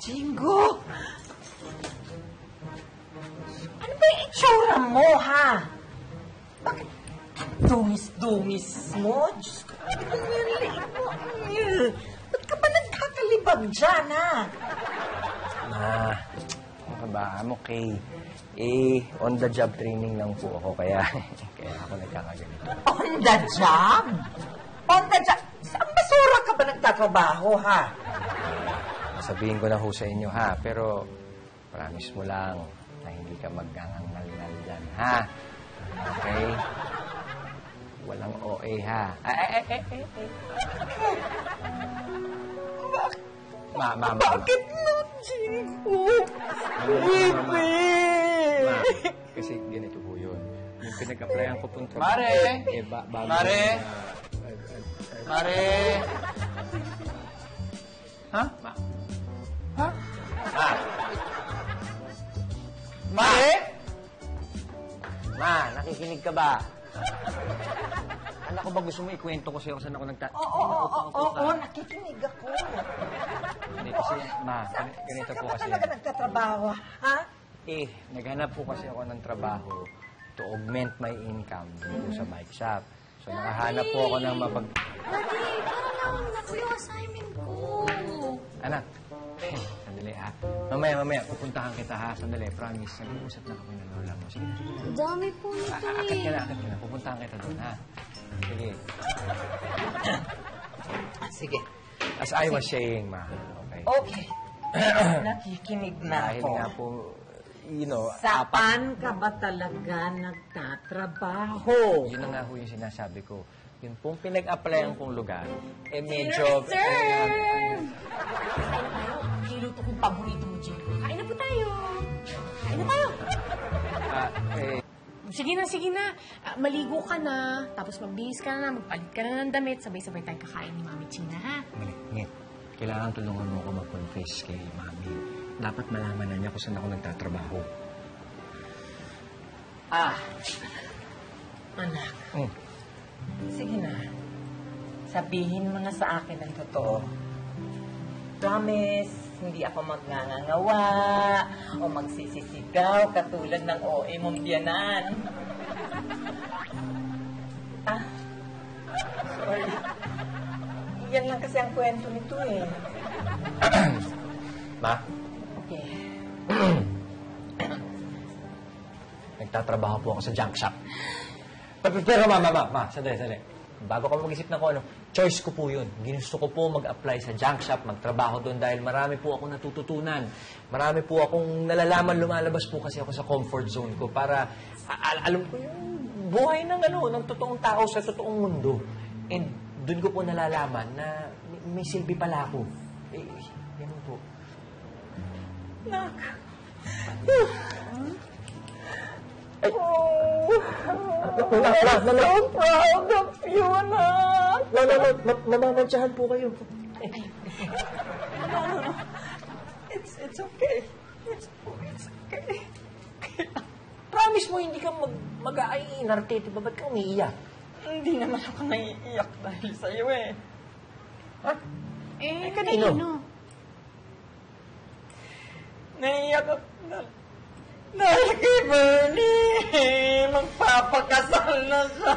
Jingo! Ano ba yung itsura mo, ha? Bakit dungis-dungis mo? Diyos ko, bakit ang liit mo? Ba't ka ba nagkakalibag dyan, ha? Ano ba? I'm okay. On the job training lang po ako, kaya ako nagkakaganito. On the job? On the job? Saan basura ka ba nagtatrabaho, ha? Sabihin ko na ho sa inyo, ha? Pero, promise mo lang na hindi ka maggangangal-ngal dyan, ha? Okay? Walang OA, ha? Bakit na, Jingo? Baby! Kasi ganito po yun. Yung pinag-applyan ko pong trabaho. Mare! Mare! Mare! Ha? Ha? Mare? Ma, nakikinig ka ba? Anak ko ba gusto mo ikwento ko sa'yo kung saan ako Oo, nakikinig ako. Hindi kasi, ma, ganito po kasi. Saan ka ba talaga nagtatrabaho, ha? Naghanap po kasi ako ng trabaho to augment my income dito sa bike shop. So, nakahanap po ako ng Daddy, parang naman na po yung assignment ko. Anak, sandali ha. Mamaya, pupuntahan kita ha. Sandali, promise. Nag-uusap na kami ng lola mo. Sige. Dami po nito Akit ka na. Pupuntahan kita doon ha. Sige. Sige. As I was saying, ma. Okay. Okay. Nakikinig na Dahil ako. nga po, you know, Saan ka ba talaga nagtatrabaho? Yun na nga ho yung sinasabi ko. Yun pong pinag-applyan kong lugar, medyo... Niluto kong paborito mo, Jim. Kain na po tayo. Kain na tayo. Sige na. Maligo ka na, tapos magbihis ka na, magpalit ka na ng damit, sabay-sabay tayo kakain ni Mami China, ha? Ngit, kailangan tulungan mo ako mag-confess kay Mami. Dapat malaman na niya kung saan ako nagtatrabaho. Anak. Sige na. Sabihin mo na sa akin ang totoo. Promise, hindi ako magngangawa o magsisisigaw katulad ng OA mong biyanan. Sorry. Yan lang kasi ang kwento nito eh. Ma? Okay. Nagtatrabaho po ako sa junk shop. Pero ma, sandali. Bago ka mag-isip na ko choice ko po yun. Ginusto ko po mag-apply sa junk shop, magtrabaho doon dahil marami po akong natututunan. Marami po akong nalalaman, lumalabas po kasi ako sa comfort zone ko para alam ko yung buhay ng ng totoong tao sa totoong mundo. And doon ko po nalalaman na may silbi pala ako. Ganun po. Nak. So proud of you, anak. Mamamantsahan po kayo. No. It's okay. It's okay. Promise mo hindi ka mag-aainarte. Diba ba't ka umiiyak? Hindi naman ako naiiyak dahil sa'yo eh. Ha? Kanino? Naiiyak ako dahil kay Bernie. Magpapakasal na siya.